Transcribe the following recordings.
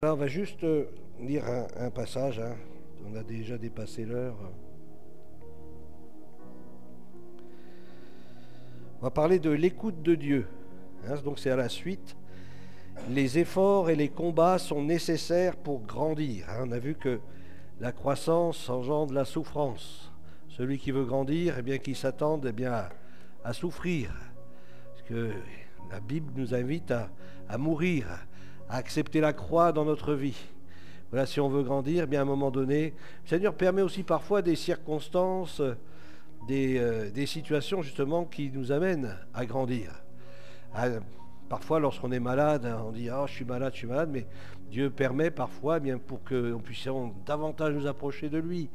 Alors, on va juste lire un passage, hein. On a déjà dépassé l'heure. On va parler de l'écoute de Dieu, hein. Donc c'est à la suite. Les efforts et les combats sont nécessaires pour grandir, hein. On a vu que la croissance engendre la souffrance. Celui qui veut grandir, eh bien, qui s'attende à souffrir. Parce que la Bible nous invite à mourir, à accepter la croix dans notre vie. Voilà, si on veut grandir, eh bien à un moment donné, le Seigneur permet aussi parfois des circonstances, des situations justement qui nous amènent à grandir. Parfois, lorsqu'on est malade, on dit « Ah, je suis malade », mais Dieu permet parfois, eh bien, pour que nous puissions davantage nous approcher de lui.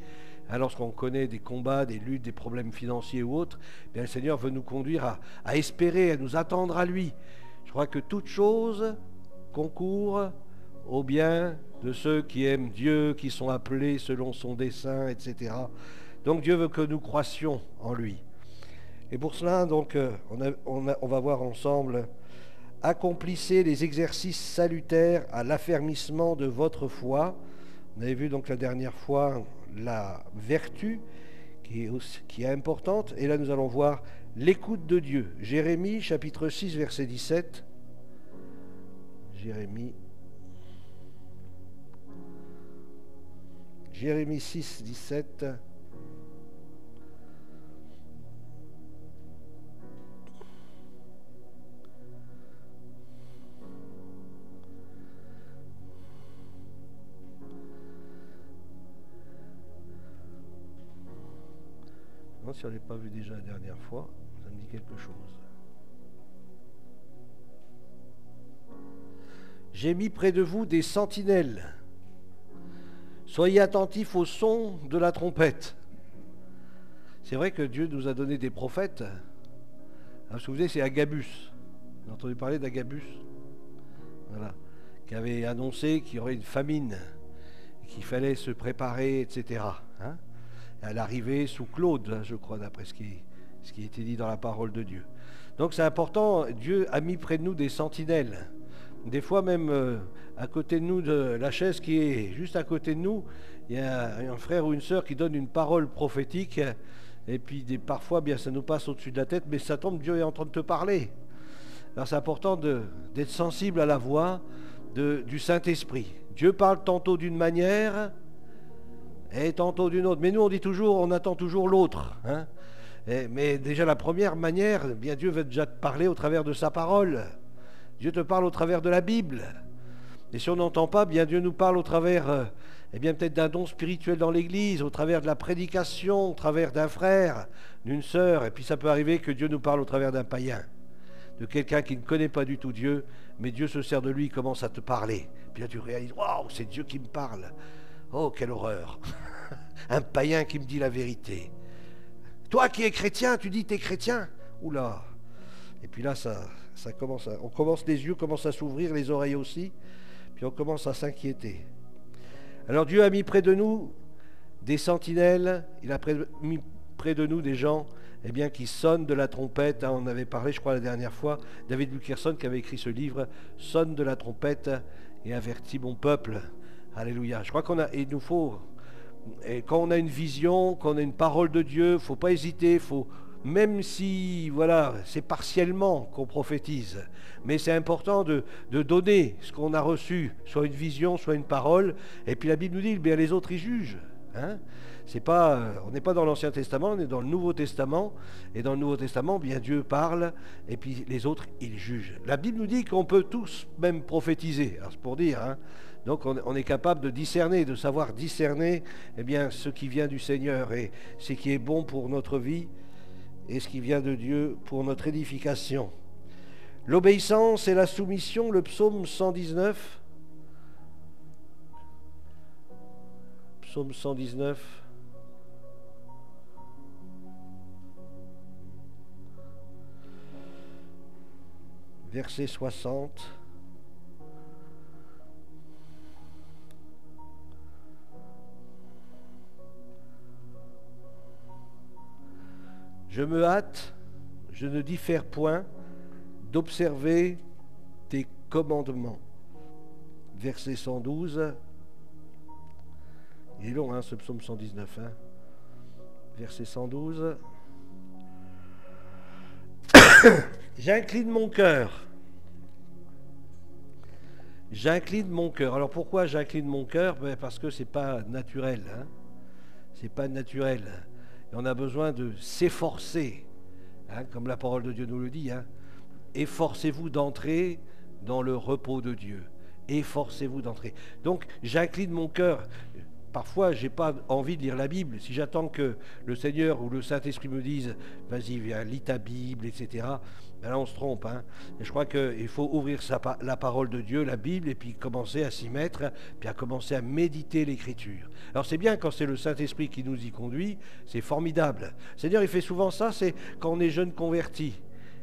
Lorsqu'on connaît des combats, des luttes, des problèmes financiers ou autres, eh bien, le Seigneur veut nous conduire à espérer, à nous attendre à lui. Je crois que toute chose concourt au bien de ceux qui aiment Dieu, qui sont appelés selon son dessein, etc. Donc Dieu veut que nous croissions en lui. Et pour cela, donc, on va voir ensemble: accomplissez les exercices salutaires à l'affermissement de votre foi. On avait vu donc la dernière fois la vertu qui est importante. Et là, nous allons voir l'écoute de Dieu. Jérémie, chapitre 6, verset 17. Jérémie 6, 17. Non, si on ne l'a pas vu déjà la dernière fois, ça me dit quelque chose. J'ai mis près de vous des sentinelles. Soyez attentifs au son de la trompette. C'est vrai que Dieu nous a donné des prophètes. Vous vous souvenez, c'est Agabus. Vous avez entendu parler d'Agabus? Voilà. Qui avait annoncé qu'il y aurait une famine, qu'il fallait se préparer, etc. Hein? À l'arrivée sous Claude, je crois, d'après ce qui a été dit dans la parole de Dieu. Donc c'est important, Dieu a mis près de nous des sentinelles. Des fois même à côté de nous, de la chaise qui est juste à côté de nous, il y a un frère ou une sœur qui donne une parole prophétique, et puis parfois bien ça nous passe au-dessus de la tête, mais ça tombe, Dieu est en train de te parler. Alors c'est important d'être sensible à la voix du Saint-Esprit. Dieu parle tantôt d'une manière et tantôt d'une autre. Mais nous on dit toujours, on attend toujours l'autre, hein. Mais déjà la première manière, bien Dieu veut déjà te parler au travers de sa parole. Dieu te parle au travers de la Bible. Et si on n'entend pas, bien Dieu nous parle au travers, peut-être d'un don spirituel dans l'Église, au travers de la prédication, au travers d'un frère, d'une sœur. Et puis ça peut arriver que Dieu nous parle au travers d'un païen, de quelqu'un qui ne connaît pas du tout Dieu, mais Dieu se sert de lui, il commence à te parler. Puis là tu réalises, waouh, c'est Dieu qui me parle. Oh, quelle horreur. Un païen qui me dit la vérité. Toi qui es chrétien, tu dis t'es chrétien. Oula. Et puis là, les yeux commencent à s'ouvrir, les oreilles aussi, puis on commence à s'inquiéter. Alors Dieu a mis près de nous des sentinelles, il a mis près de nous des gens qui sonnent de la trompette. On avait parlé, je crois, la dernière fois, David Wilkerson qui avait écrit ce livre, Sonne de la trompette et avertis mon peuple. Alléluia. Je crois il nous faut, et quand on a une vision, quand on a une parole de Dieu, il ne faut pas hésiter, même si, voilà, c'est partiellement qu'on prophétise, mais c'est important de donner ce qu'on a reçu, soit une vision, soit une parole. Et puis la Bible nous dit, bien les autres, ils jugent. Hein? On n'est pas dans l'Ancien Testament, on est dans le Nouveau Testament. Et dans le Nouveau Testament, bien Dieu parle, et puis les autres, ils jugent. La Bible nous dit qu'on peut tous même prophétiser. Alors c'est pour dire, hein. Donc on est capable de discerner, de savoir discerner ce qui vient du Seigneur et ce qui est bon pour notre vie et ce qui vient de Dieu pour notre édification. L'obéissance et la soumission, le psaume 119. Psaume 119. Verset 60. Je me hâte, je ne diffère point d'observer tes commandements. verset 112. Il est long, ce psaume 119. Verset 112. J'incline mon cœur. J'incline mon cœur. Alors pourquoi j'incline mon cœur? Parce que c'est pas naturel. C'est pas naturel. Et on a besoin de s'efforcer, comme la parole de Dieu nous le dit. Efforcez-vous d'entrer dans le repos de Dieu. Efforcez-vous d'entrer. Donc j'incline mon cœur. Parfois, je n'ai pas envie de lire la Bible. Si j'attends que le Seigneur ou le Saint-Esprit me dise « Vas-y, viens, lis ta Bible, etc. » Ben là, on se trompe. Et je crois qu'il faut ouvrir la parole de Dieu, la Bible, et puis commencer à s'y mettre, puis à commencer à méditer l'Écriture. Alors c'est bien quand c'est le Saint-Esprit qui nous y conduit, c'est formidable. Le Seigneur, il fait souvent ça, c'est quand on est jeune converti.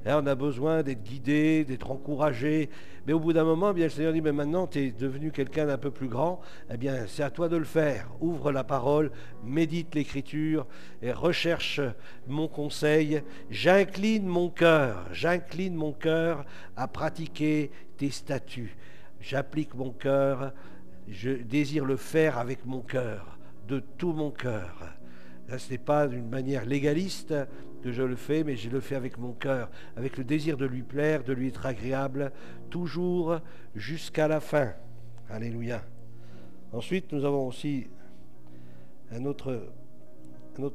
On a besoin d'être guidé, d'être encouragé. Mais au bout d'un moment, le Seigneur dit, mais maintenant, tu es devenu quelqu'un d'un peu plus grand. Eh bien, c'est à toi de le faire. Ouvre la parole, médite l'Écriture et recherche mon conseil. J'incline mon cœur à pratiquer tes statuts. J'applique mon cœur, je désire le faire avec mon cœur, de tout mon cœur. Là, ce n'est pas d'une manière légaliste que je le fais, mais je le fais avec mon cœur, avec le désir de lui plaire, de lui être agréable, toujours jusqu'à la fin. Alléluia. Ensuite, nous avons aussi un autre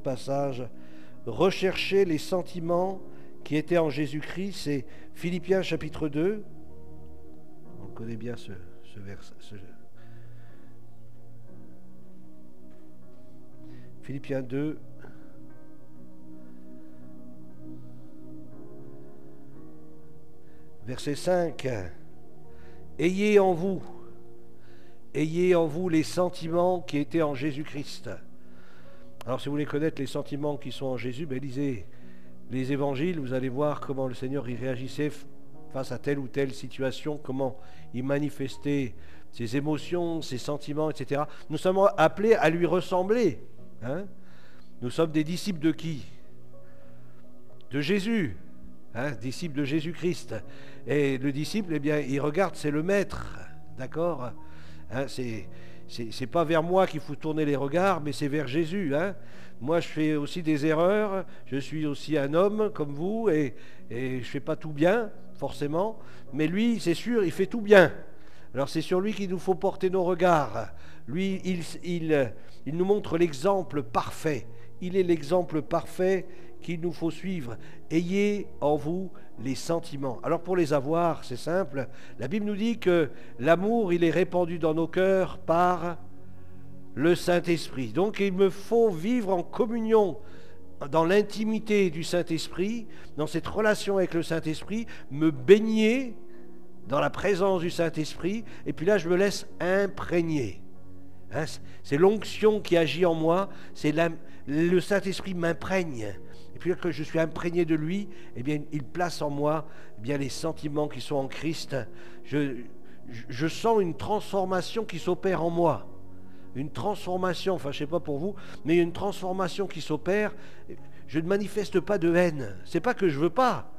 passage. Rechercher les sentiments qui étaient en Jésus-Christ, c'est Philippiens chapitre 2. On connaît bien ce verset. Philippiens 2, verset 5. Ayez en vous les sentiments qui étaient en Jésus-Christ. Alors si vous voulez connaître les sentiments qui sont en Jésus, lisez les évangiles, vous allez voir comment le Seigneur y réagissait face à telle ou telle situation, comment il manifestait ses émotions, ses sentiments, etc. Nous sommes appelés à lui ressembler. Nous sommes des disciples de qui? De Jésus, disciples de Jésus-Christ. Et le disciple, il regarde, c'est le maître, d'accord? C'est pas vers moi qu'il faut tourner les regards, mais c'est vers Jésus. Moi, je fais aussi des erreurs, je suis aussi un homme comme vous, et je fais pas tout bien, forcément, mais lui, c'est sûr, il fait tout bien. Alors c'est sur lui qu'il nous faut porter nos regards. Lui, il nous montre l'exemple parfait. Il est l'exemple parfait qu'il nous faut suivre. Ayez en vous les sentiments. Alors pour les avoir, c'est simple. La Bible nous dit que l'amour, il est répandu dans nos cœurs par le Saint-Esprit. Donc il me faut vivre en communion, dans l'intimité du Saint-Esprit, dans cette relation avec le Saint-Esprit, me baigner dans la présence du Saint-Esprit, et puis là je me laisse imprégner. C'est l'onction qui agit en moi, le Saint-Esprit m'imprègne. Et puis là que je suis imprégné de lui, il place en moi les sentiments qui sont en Christ. Je sens une transformation qui s'opère en moi. Une transformation, je ne sais pas pour vous, mais une transformation qui s'opère. Je ne manifeste pas de haine. C'est pas que je veux pas,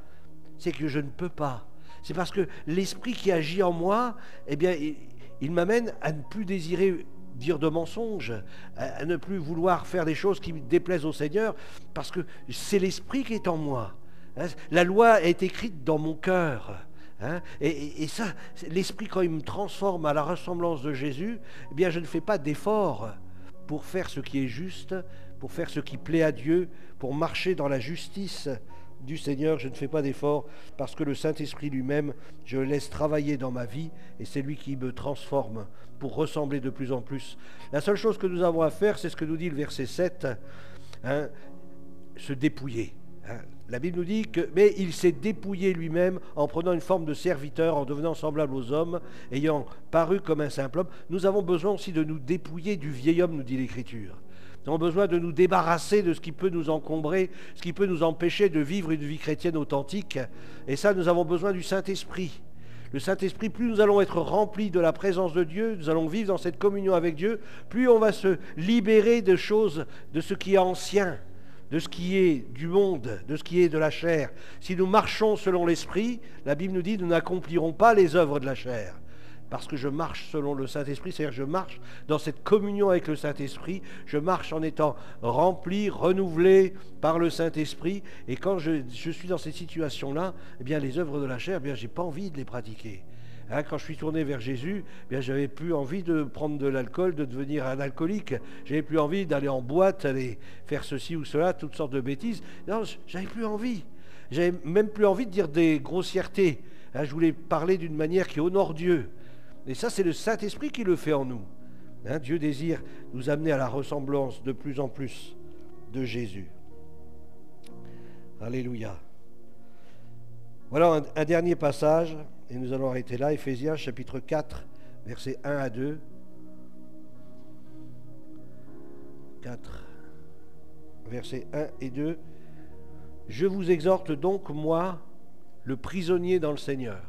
c'est que je ne peux pas. C'est parce que l'esprit qui agit en moi, il m'amène à ne plus désirer dire de mensonges, à ne plus vouloir faire des choses qui déplaisent au Seigneur, parce que c'est l'esprit qui est en moi. La loi est écrite dans mon cœur. Et ça, l'esprit, quand il me transforme à la ressemblance de Jésus, je ne fais pas d'effort pour faire ce qui est juste, pour faire ce qui plaît à Dieu, pour marcher dans la justice du Seigneur. Je ne fais pas d'effort parce que le Saint-Esprit lui-même, je le laisse travailler dans ma vie et c'est lui qui me transforme pour ressembler de plus en plus. La seule chose que nous avons à faire, c'est ce que nous dit le verset 7, se dépouiller. La Bible nous dit que, mais il s'est dépouillé lui-même en prenant une forme de serviteur, en devenant semblable aux hommes, ayant paru comme un simple homme. Nous avons besoin aussi de nous dépouiller du vieil homme, nous dit l'Écriture. Nous avons besoin de nous débarrasser de ce qui peut nous encombrer, ce qui peut nous empêcher de vivre une vie chrétienne authentique. Et ça, nous avons besoin du Saint-Esprit. Le Saint-Esprit, plus nous allons être remplis de la présence de Dieu, nous allons vivre dans cette communion avec Dieu, plus on va se libérer de choses, de ce qui est ancien, de ce qui est du monde, de ce qui est de la chair. Si nous marchons selon l'Esprit, la Bible nous dit, nous n'accomplirons pas les œuvres de la chair. parce que je marche selon le Saint-Esprit, c'est-à-dire je marche dans cette communion avec le Saint-Esprit, je marche en étant rempli, renouvelé par le Saint-Esprit, et quand je suis dans cette situation-là, eh bien les œuvres de la chair, eh bien j'ai pas envie de les pratiquer. Hein, quand je suis tourné vers Jésus, eh bien j'avais plus envie de prendre de l'alcool, de devenir un alcoolique. J'avais plus envie d'aller en boîte, aller faire ceci ou cela, toutes sortes de bêtises. Non, j'avais plus envie. J'avais même plus envie de dire des grossièretés. Hein, je voulais parler d'une manière qui honore Dieu. Et ça, c'est le Saint-Esprit qui le fait en nous. Hein, Dieu désire nous amener à la ressemblance de plus en plus de Jésus. Alléluia. Voilà un dernier passage. Et nous allons arrêter là, Éphésiens chapitre 4, versets 1 à 2. 4, versets 1 et 2. Je vous exhorte donc, moi, le prisonnier dans le Seigneur,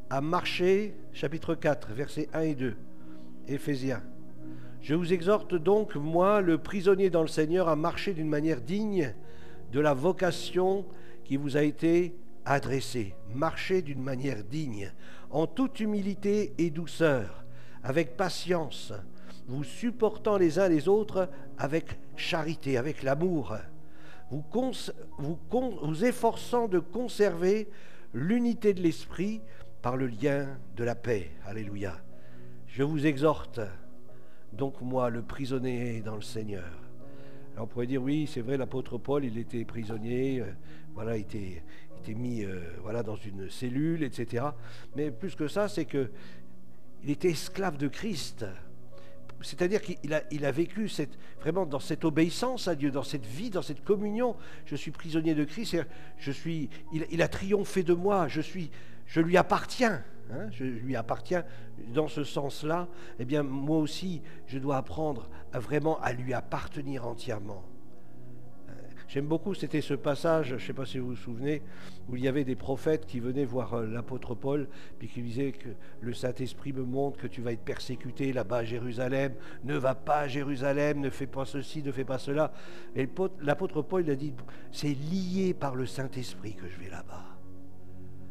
à marcher, chapitre 4, versets 1 et 2, Éphésiens. Je vous exhorte donc, moi, le prisonnier dans le Seigneur, à marcher d'une manière digne de la vocation qui vous a été adressé, marchez d'une manière digne, en toute humilité et douceur, avec patience, vous supportant les uns les autres avec charité, avec l'amour, vous efforçant de conserver l'unité de l'esprit par le lien de la paix. Alléluia. Je vous exhorte, donc moi, le prisonnier dans le Seigneur. Alors on pourrait dire, oui, c'est vrai, l'apôtre Paul, il était prisonnier, voilà, il était mis dans une cellule, etc. Mais plus que ça, c'est qu'il était esclave de Christ. C'est-à-dire qu'il a vécu vraiment dans cette obéissance à Dieu, dans cette vie, dans cette communion. Je suis prisonnier de Christ, il a triomphé de moi, je lui appartiens. Hein, je lui appartiens dans ce sens-là. Eh bien, moi aussi, je dois apprendre vraiment à lui appartenir entièrement. J'aime beaucoup, c'était ce passage, je ne sais pas si vous vous souvenez, où il y avait des prophètes qui venaient voir l'apôtre Paul, puis qui disaient que le Saint-Esprit me montre que tu vas être persécuté là-bas à Jérusalem, ne va pas à Jérusalem, ne fais pas ceci, ne fais pas cela. Et l'apôtre Paul, il a dit, c'est lié par le Saint-Esprit que je vais là-bas.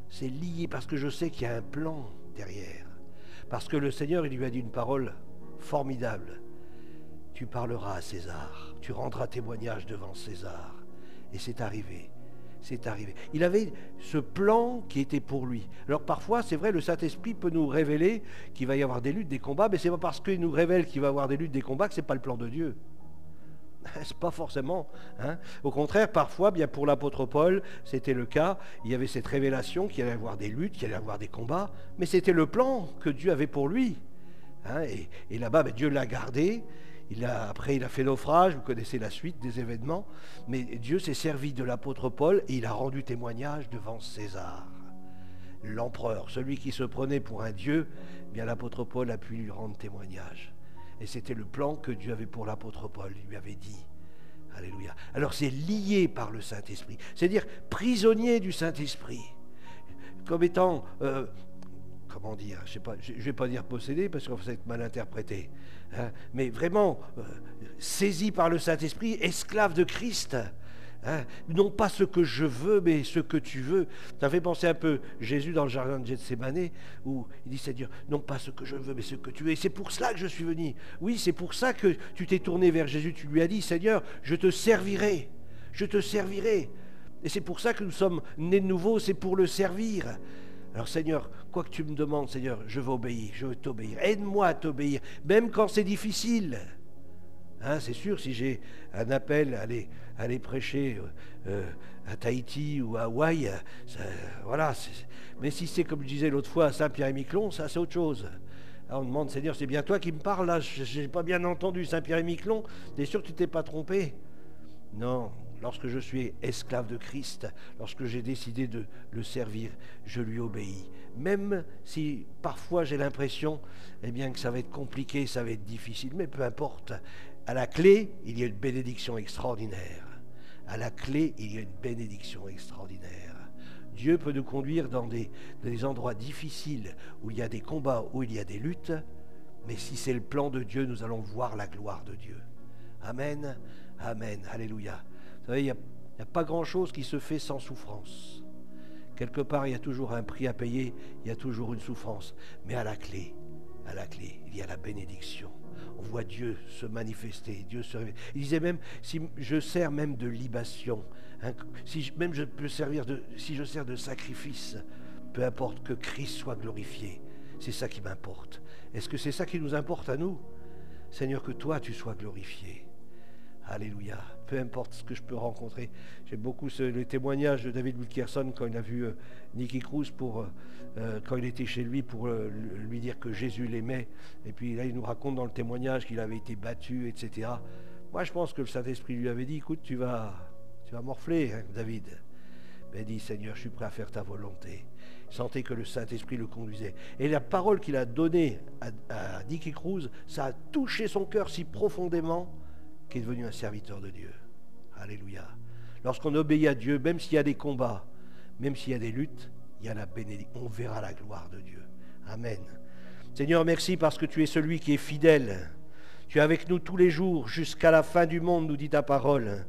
C'est lié parce que je sais qu'il y a un plan derrière. Parce que le Seigneur, il lui a dit une parole formidable. Tu parleras à César, tu rendras témoignage devant César. Et c'est arrivé, c'est arrivé. Il avait ce plan qui était pour lui. Alors parfois, c'est vrai, le Saint-Esprit peut nous révéler qu'il va y avoir des luttes, des combats, mais c'est pas parce qu'il nous révèle qu'il va y avoir des luttes, des combats que c'est pas le plan de Dieu. C'est pas forcément. Hein. Au contraire, parfois, bien pour l'apôtre Paul, c'était le cas. Il y avait cette révélation qu'il allait y avoir des luttes, qu'il allait y avoir des combats, mais c'était le plan que Dieu avait pour lui. Hein. Et là-bas, Dieu l'a gardé. Après, il a fait naufrage, vous connaissez la suite des événements, mais Dieu s'est servi de l'apôtre Paul et il a rendu témoignage devant César, l'empereur, celui qui se prenait pour un dieu. Bien l'apôtre Paul a pu lui rendre témoignage. Et c'était le plan que Dieu avait pour l'apôtre Paul, il lui avait dit. Alléluia. Alors c'est lié par le Saint-Esprit, c'est-à-dire prisonnier du Saint-Esprit, comme étant... comment dire, je ne vais pas dire possédé parce que ça va être mal interprété, hein, mais vraiment saisi par le Saint-Esprit, esclave de Christ, hein, non pas ce que je veux, mais ce que tu veux. Ça fait penser un peu Jésus dans le jardin de Gethsémanée, où il dit, Seigneur, non pas ce que je veux, mais ce que tu veux. Et c'est pour cela que je suis venu. Oui, c'est pour ça que tu t'es tourné vers Jésus, tu lui as dit, Seigneur, je te servirai, je te servirai. Et c'est pour ça que nous sommes nés de nouveau, c'est pour le servir. Alors Seigneur, quoi que tu me demandes, Seigneur, je vais obéir, je vais t'obéir. Aide-moi à t'obéir, même quand c'est difficile. Hein, c'est sûr, si j'ai un appel à aller prêcher à Tahiti ou à Hawaï, voilà. Mais si c'est comme je disais l'autre fois à Saint-Pierre-et-Miquelon, ça c'est autre chose. Alors on demande, Seigneur, c'est bien toi qui me parles là, je n'ai pas bien entendu Saint-Pierre-et-Miquelon, t'es sûr que tu t'es pas trompé? Non. Lorsque je suis esclave de Christ, lorsque j'ai décidé de le servir, je lui obéis. Même si parfois j'ai l'impression que ça va être compliqué, ça va être difficile, mais peu importe. À la clé, il y a une bénédiction extraordinaire. À la clé, il y a une bénédiction extraordinaire. Dieu peut nous conduire dans des endroits difficiles, où il y a des combats, où il y a des luttes, mais si c'est le plan de Dieu, nous allons voir la gloire de Dieu. Amen, amen, alléluia. Vous savez, il n'y a pas grand-chose qui se fait sans souffrance. Quelque part, il y a toujours un prix à payer, il y a toujours une souffrance. Mais à la clé, il y a la bénédiction. On voit Dieu se manifester, Dieu se révéler. Il disait même, si je sers même de libation, hein, même je peux servir si je sers de sacrifice, peu importe que Christ soit glorifié, c'est ça qui m'importe. Est-ce que c'est ça qui nous importe à nous? Seigneur, que toi tu sois glorifié. Alléluia. Peu importe ce que je peux rencontrer. J'aime beaucoup le témoignage de David Wilkerson quand il a vu Nicky Cruz quand il était chez lui pour lui dire que Jésus l'aimait. Et puis là, il nous raconte dans le témoignage qu'il avait été battu, etc. Moi, je pense que le Saint-Esprit lui avait dit, écoute, tu vas morfler, hein, David. Mais il dit, Seigneur, je suis prêt à faire ta volonté. Il sentait que le Saint-Esprit le conduisait. Et la parole qu'il a donnée à Nicky Cruz, ça a touché son cœur si profondément qui est devenu un serviteur de Dieu. Alléluia. Lorsqu'on obéit à Dieu, même s'il y a des combats, même s'il y a des luttes, il y a la bénédiction. On verra la gloire de Dieu. Amen. Seigneur, merci parce que tu es celui qui est fidèle. Tu es avec nous tous les jours jusqu'à la fin du monde, nous dit ta parole.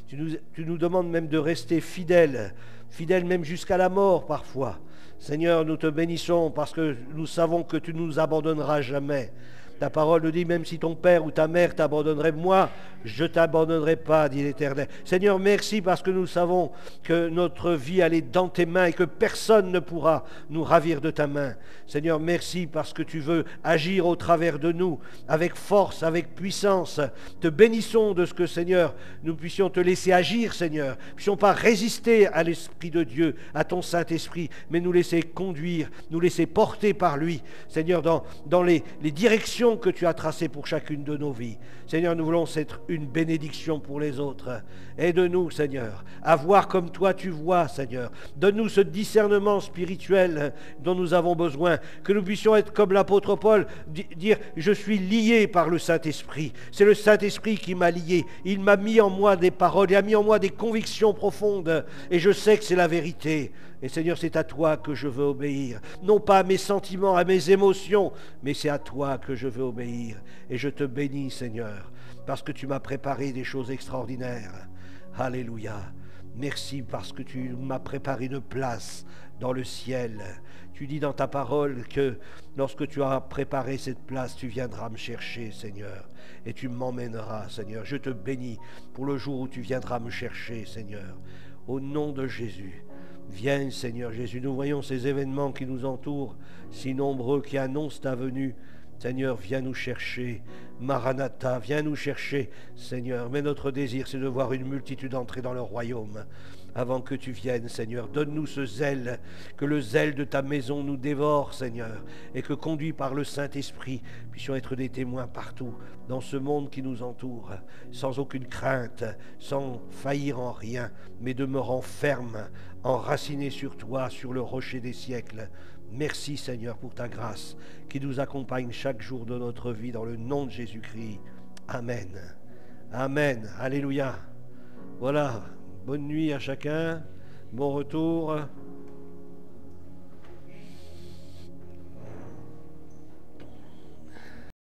Tu nous demandes même de rester fidèles, fidèles même jusqu'à la mort parfois. Seigneur, nous te bénissons parce que nous savons que tu ne nous abandonneras jamais. Ta parole nous dit, même si ton père ou ta mère t'abandonnerait, moi, je ne t'abandonnerai pas, dit l'Éternel. Seigneur, merci parce que nous savons que notre vie, elle est dans tes mains et que personne ne pourra nous ravir de ta main. Seigneur, merci parce que tu veux agir au travers de nous, avec force, avec puissance. Te bénissons de ce que, Seigneur, nous puissions te laisser agir, Seigneur. Nous ne puissions pas résister à l'Esprit de Dieu, à ton Saint-Esprit, mais nous laisser conduire, nous laisser porter par lui, Seigneur, dans les directions que tu as tracé pour chacune de nos vies. Seigneur, nous voulons être une bénédiction pour les autres. Aide-nous, Seigneur, à voir comme toi tu vois, Seigneur. Donne-nous ce discernement spirituel dont nous avons besoin, que nous puissions être comme l'apôtre Paul, dire « Je suis lié par le Saint-Esprit. C'est le Saint-Esprit qui m'a lié. Il m'a mis en moi des paroles, il a mis en moi des convictions profondes et je sais que c'est la vérité. » Et Seigneur, c'est à toi que je veux obéir. Non pas à mes sentiments, à mes émotions, mais c'est à toi que je veux obéir. Et je te bénis, Seigneur, parce que tu m'as préparé des choses extraordinaires. Alléluia. Merci parce que tu m'as préparé une place dans le ciel. Tu dis dans ta parole que lorsque tu auras préparé cette place, tu viendras me chercher, Seigneur, et tu m'emmèneras, Seigneur. Je te bénis pour le jour où tu viendras me chercher, Seigneur. Au nom de Jésus. Viens, Seigneur Jésus, nous voyons ces événements qui nous entourent, si nombreux, qui annoncent ta venue. Seigneur, viens nous chercher. Maranatha, viens nous chercher, Seigneur. Mais notre désir, c'est de voir une multitude entrer dans le royaume. Avant que tu viennes, Seigneur, donne-nous ce zèle, que le zèle de ta maison nous dévore, Seigneur, et que, conduits par le Saint-Esprit, puissions être des témoins partout, dans ce monde qui nous entoure, sans aucune crainte, sans faillir en rien, mais demeurant ferme, enracinés sur toi, sur le rocher des siècles. Merci, Seigneur, pour ta grâce qui nous accompagne chaque jour de notre vie, dans le nom de Jésus-Christ. Amen. Amen. Alléluia. Voilà. Bonne nuit à chacun. Bon retour.